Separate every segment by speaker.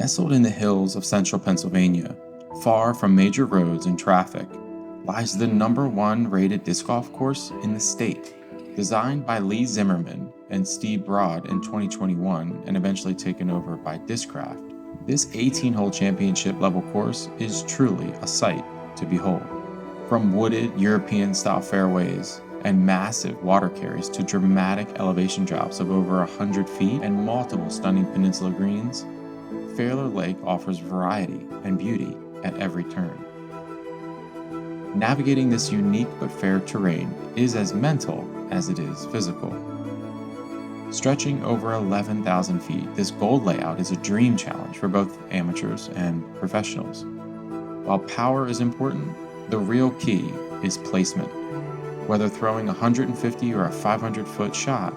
Speaker 1: Nestled in the hills of central Pennsylvania, far from major roads and traffic, lies the #1 rated disc golf course in the state. Designed by Zimmerman and Braud in 2021 and eventually taken over by Discraft, this 18-hole championship level course is truly a sight to behold. From wooded European-style fairways and massive water carries to dramatic elevation drops of over 100 feet and multiple stunning peninsula greens, Faylor Lake offers variety and beauty at every turn. Navigating this unique but fair terrain is as mental as it is physical. Stretching over 11,000 feet, this gold layout is a dream challenge for both amateurs and professionals. While power is important, the real key is placement. Whether throwing a 150 or a 500-foot shot,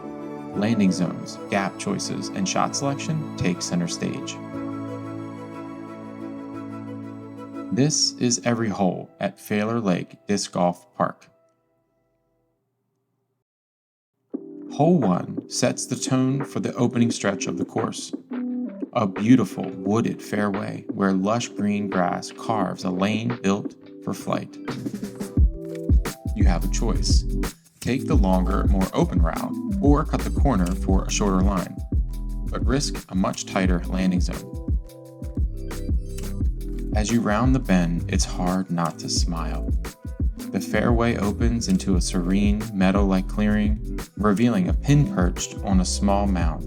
Speaker 1: landing zones, gap choices, and shot selection take center stage. This is every hole at Faylor Lake Disc Golf Park. Hole 1 sets the tone for the opening stretch of the course. A beautiful wooded fairway where lush green grass carves a lane built for flight. You have a choice. Take the longer, more open route, or cut the corner for a shorter line, but risk a much tighter landing zone. As you round the bend, it's hard not to smile. The fairway opens into a serene, meadow-like clearing, revealing a pin perched on a small mound.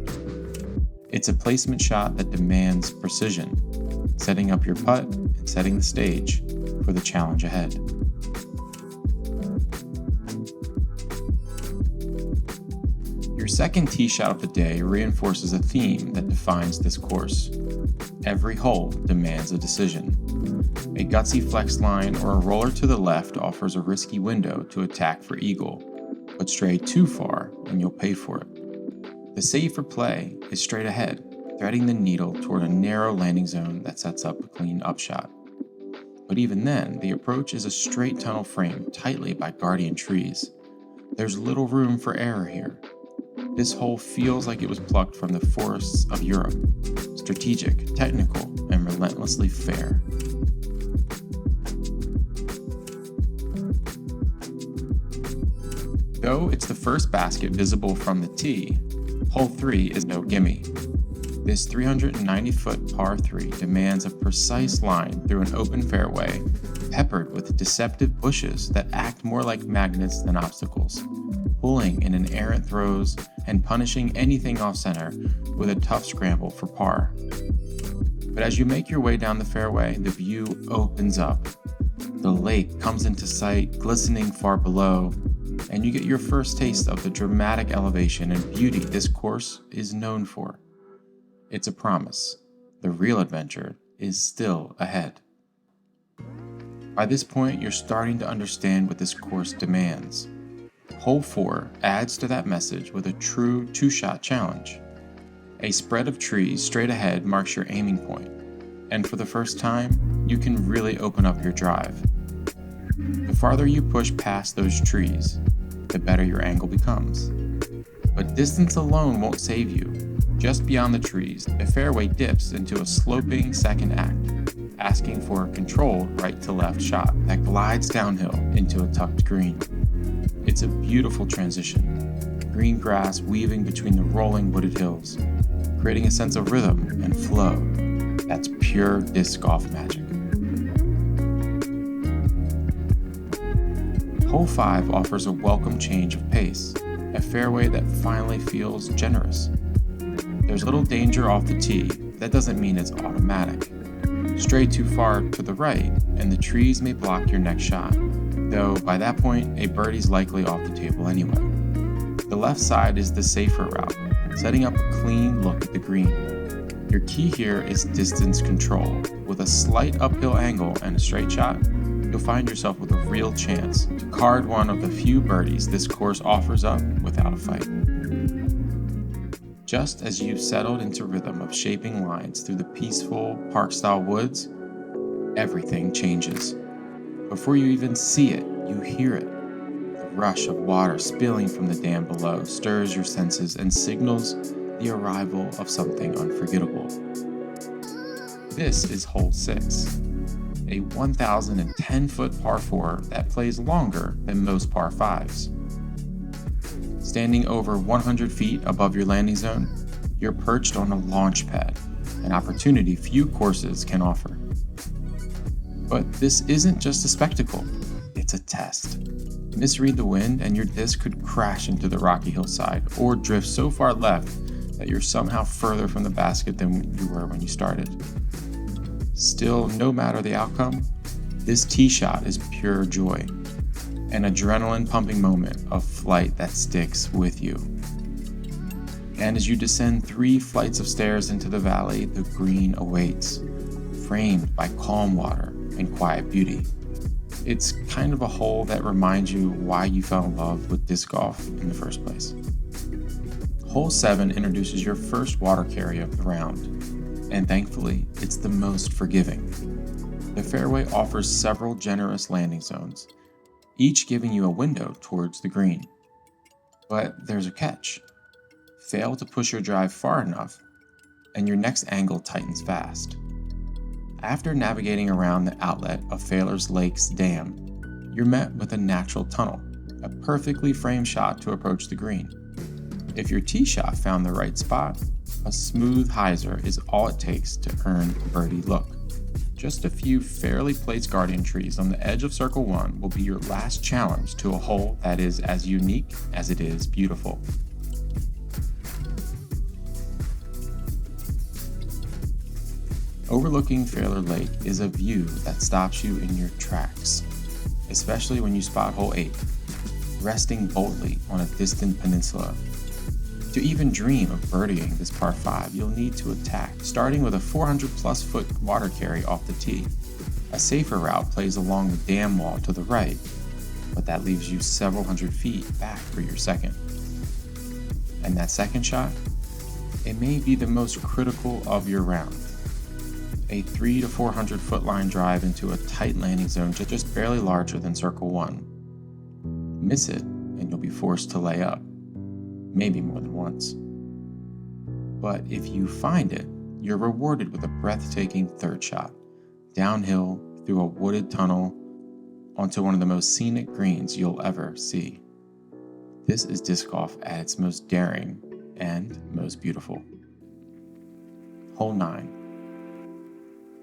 Speaker 1: It's a placement shot that demands precision, setting up your putt and setting the stage for the challenge ahead. Your second tee shot of the day reinforces a theme that defines this course. Every hole demands a decision. A gutsy flex line or a roller to the left offers a risky window to attack for eagle, but stray too far and you'll pay for it. The safer play is straight ahead, threading the needle toward a narrow landing zone that sets up a clean upshot. But even then, the approach is a straight tunnel framed tightly by guardian trees. There's little room for error here. This hole feels like it was plucked from the forests of Europe, strategic, technical, and relentlessly fair. Though it's the first basket visible from the tee, hole 3 is no gimme. This 390-foot par 3 demands a precise line through an open fairway, peppered with deceptive bushes that act more like magnets than obstacles, pulling in an errant throws and punishing anything off-center with a tough scramble for par. But as you make your way down the fairway, the view opens up. The lake comes into sight, glistening far below, and you get your first taste of the dramatic elevation and beauty this course is known for. It's a promise. The real adventure is still ahead. By this point, you're starting to understand what this course demands. Hole 4 adds to that message with a true two-shot challenge. A spread of trees straight ahead marks your aiming point, and for the first time, you can really open up your drive. The farther you push past those trees, the better your angle becomes. But distance alone won't save you. Just beyond the trees, the fairway dips into a sloping second act, asking for a controlled right-to-left shot that glides downhill into a tucked green. It's a beautiful transition, green grass weaving between the rolling wooded hills, creating a sense of rhythm and flow that's pure disc golf magic. Hole 5 offers a welcome change of pace, a fairway that finally feels generous. There's little danger off the tee, but that doesn't mean it's automatic. Stray too far to the right, and the trees may block your next shot, though by that point, a birdie's likely off the table anyway. The left side is the safer route, setting up a clean look at the green. Your key here is distance control. With a slight uphill angle and a straight shot, you'll find yourself with a real chance to card one of the few birdies this course offers up without a fight. Just as you've settled into rhythm of shaping lines through the peaceful park-style woods, everything changes. Before you even see it, you hear it. The rush of water spilling from the dam below stirs your senses and signals the arrival of something unforgettable. This is hole 6, a 1,010-foot par 4 that plays longer than most par 5s. Standing over 100 feet above your landing zone, you're perched on a launch pad, an opportunity few courses can offer. But this isn't just a spectacle, it's a test. Misread the wind and your disc could crash into the rocky hillside or drift so far left that you're somehow further from the basket than you were when you started. Still, no matter the outcome, this tee shot is pure joy, an adrenaline-pumping moment of flight that sticks with you. And as you descend 3 flights of stairs into the valley, the green awaits, framed by calm water and quiet beauty. It's kind of a hole that reminds you why you fell in love with disc golf in the first place. Hole 7 introduces your first water carry of the round, and thankfully, it's the most forgiving. The fairway offers several generous landing zones, each giving you a window towards the green. But there's a catch. Fail to push your drive far enough, and your next angle tightens fast. After navigating around the outlet of Faylor Lake's dam, you're met with a natural tunnel, a perfectly framed shot to approach the green. If your tee shot found the right spot, a smooth hyzer is all it takes to earn a birdie look. Just a few fairly placed guardian trees on the edge of Circle 1 will be your last challenge to a hole that is as unique as it is beautiful. Overlooking Faylor Lake is a view that stops you in your tracks, especially when you spot hole 8, resting boldly on a distant peninsula. To even dream of birdieing this par 5, you'll need to attack, starting with a 400-plus foot water carry off the tee. A safer route plays along the dam wall to the right, but that leaves you several hundred feet back for your second. And that second shot? It may be the most critical of your round. A 300 to 400 foot line drive into a tight landing zone just barely larger than Circle 1. Miss it, and you'll be forced to lay up. Maybe more than once. But if you find it, you're rewarded with a breathtaking third shot, downhill through a wooded tunnel onto one of the most scenic greens you'll ever see. This is disc golf at its most daring and most beautiful. Hole 9.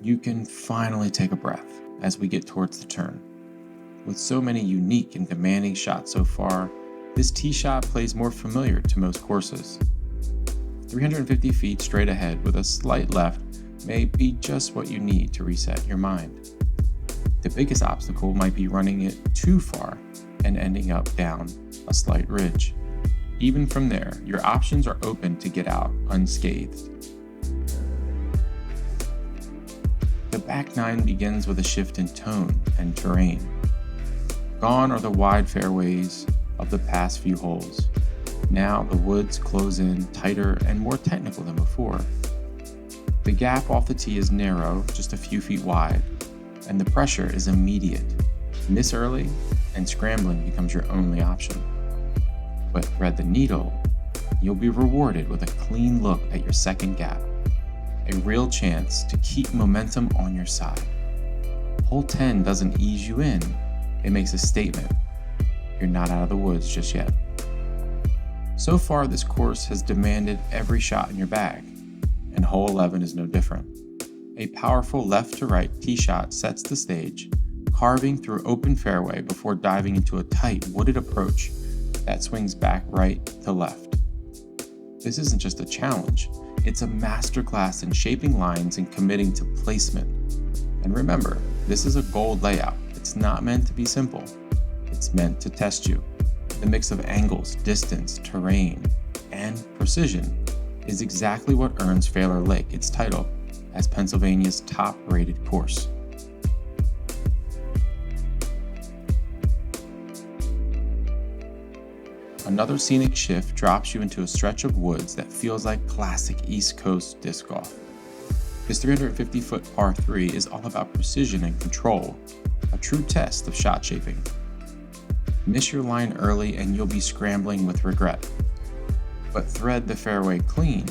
Speaker 1: You can finally take a breath as we get towards the turn. With so many unique and demanding shots so far, this tee shot plays more familiar to most courses. 350 feet straight ahead with a slight left may be just what you need to reset your mind. The biggest obstacle might be running it too far and ending up down a slight ridge. Even from there, your options are open to get out unscathed. The back 9 begins with a shift in tone and terrain. Gone are the wide fairways of the past few holes. Now the woods close in tighter and more technical than before. The gap off the tee is narrow, just a few feet wide, and the pressure is immediate. Miss early, and scrambling becomes your only option. But thread the needle, you'll be rewarded with a clean look at your second gap. A real chance to keep momentum on your side. Hole 10 doesn't ease you in, it makes a statement. You're not out of the woods just yet. So far, this course has demanded every shot in your bag, and hole 11 is no different. A powerful left to right tee shot sets the stage, carving through open fairway before diving into a tight wooded approach that swings back right to left. This isn't just a challenge, it's a masterclass in shaping lines and committing to placement. And remember, this is a gold layout. It's not meant to be simple. It's meant to test you. The mix of angles, distance, terrain, and precision is exactly what earns Faylor Lake its title as Pennsylvania's top-rated course. Another scenic shift drops you into a stretch of woods that feels like classic East Coast disc golf. This 350-foot par 3 is all about precision and control, a true test of shot shaping. Miss your line early and you'll be scrambling with regret. But thread the fairway clean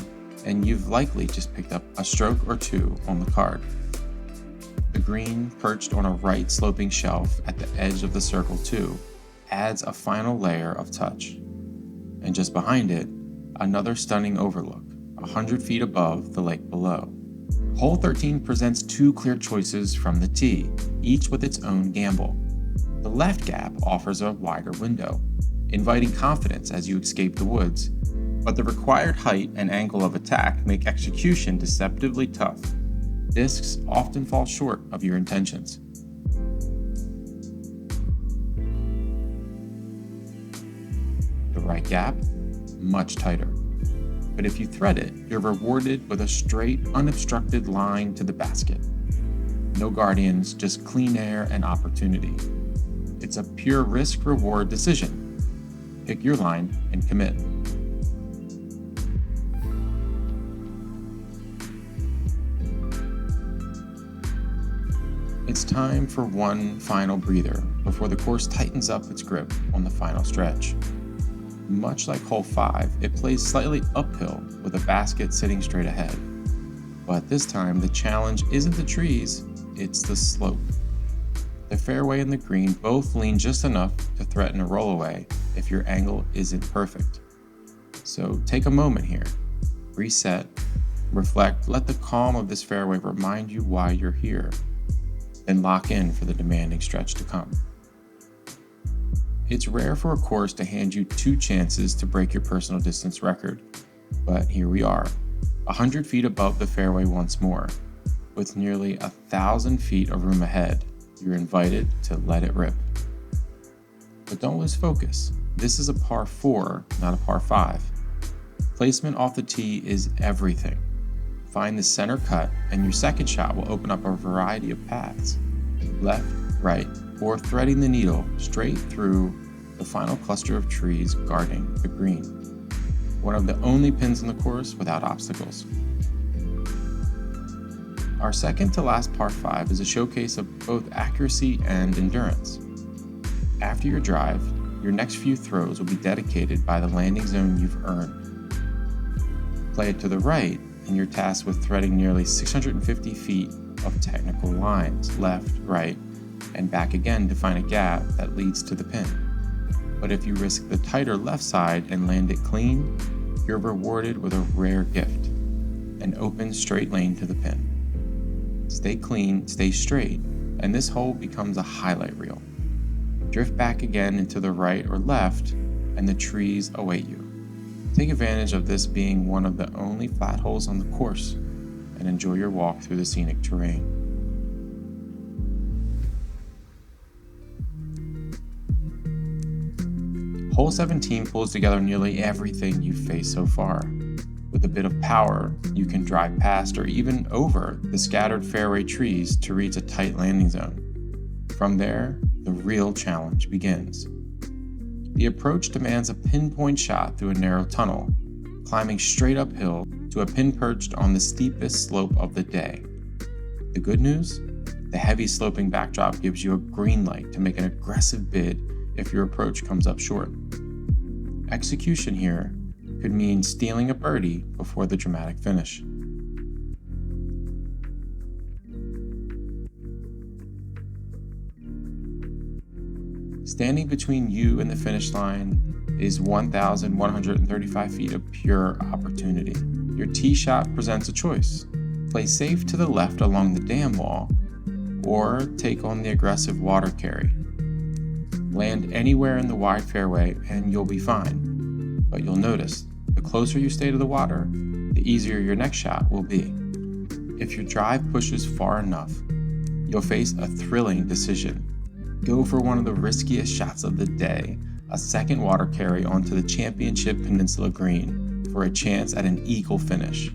Speaker 1: and you've likely just picked up a stroke or two on the card. The green, perched on a right sloping shelf at the edge of the circle 2, adds a final layer of touch. And just behind it, another stunning overlook, 100 feet above the lake below. Hole 13 presents 2 clear choices from the tee, each with its own gamble. The left gap offers a wider window, inviting confidence as you escape the woods, but the required height and angle of attack make execution deceptively tough. Discs often fall short of your intentions. The right gap, much tighter. But if you thread it, you're rewarded with a straight, unobstructed line to the basket. No guardians, just clean air and opportunity. It's a pure risk-reward decision. Pick your line and commit. It's time for one final breather before the course tightens up its grip on the final stretch. Much like hole 5, it plays slightly uphill with a basket sitting straight ahead. But this time, the challenge isn't the trees, it's the slope. The fairway and the green both lean just enough to threaten a rollaway if your angle isn't perfect. So take a moment here, reset, reflect, let the calm of this fairway remind you why you're here, then lock in for the demanding stretch to come. It's rare for a course to hand you 2 chances to break your personal distance record, but here we are, 100 feet above the fairway once more. With nearly 1,000 feet of room ahead, you're invited to let it rip. But don't lose focus. This is a par 4, not a par 5. Placement off the tee is everything. Find the center cut, and your second shot will open up a variety of paths. Left, right, or threading the needle straight through the final cluster of trees guarding the green. One of the only pins in the course without obstacles. Our second to last par 5 is a showcase of both accuracy and endurance. After your drive, your next few throws will be dedicated by the landing zone you've earned. Play it to the right, and you're tasked with threading nearly 650 feet of technical lines, left, right, and back again to find a gap that leads to the pin. But if you risk the tighter left side and land it clean, you're rewarded with a rare gift, an open straight lane to the pin. Stay clean, stay straight, and this hole becomes a highlight reel. Drift back again into the right or left, and the trees await you. Take advantage of this being one of the only flat holes on the course, and enjoy your walk through the scenic terrain. Hole 17 pulls together nearly everything you've faced so far. With a bit of power, you can drive past or even over the scattered fairway trees to reach a tight landing zone. From there, the real challenge begins. The approach demands a pinpoint shot through a narrow tunnel, climbing straight uphill to a pin perched on the steepest slope of the day. The good news? The heavy sloping backdrop gives you a green light to make an aggressive bid if your approach comes up short. Execution here could mean stealing a birdie before the dramatic finish. Standing between you and the finish line is 1,135 feet of pure opportunity. Your tee shot presents a choice. Play safe to the left along the dam wall, or take on the aggressive water carry. Land anywhere in the wide fairway and you'll be fine. But you'll notice, the closer you stay to the water, the easier your next shot will be. If your drive pushes far enough, you'll face a thrilling decision. Go for one of the riskiest shots of the day, a second water carry onto the championship peninsula green for a chance at an eagle finish.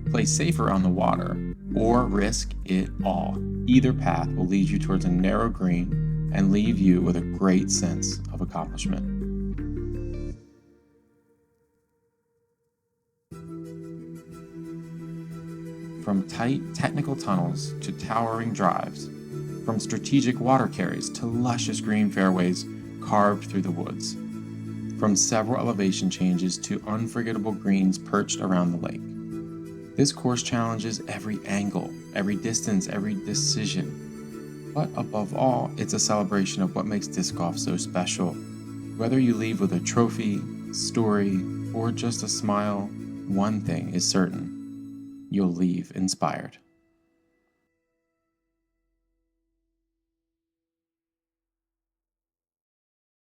Speaker 1: Play safer on the water, or risk it all. Either path will lead you towards a narrow green and leave you with a great sense of accomplishment. From tight technical tunnels to towering drives, from strategic water carries to luscious green fairways carved through the woods, from several elevation changes to unforgettable greens perched around the lake, This course challenges every angle, every distance, every decision. But above all, it's a celebration of what makes disc golf so special. Whether you leave with a trophy, story, or just a smile, one thing is certain: you'll leave inspired.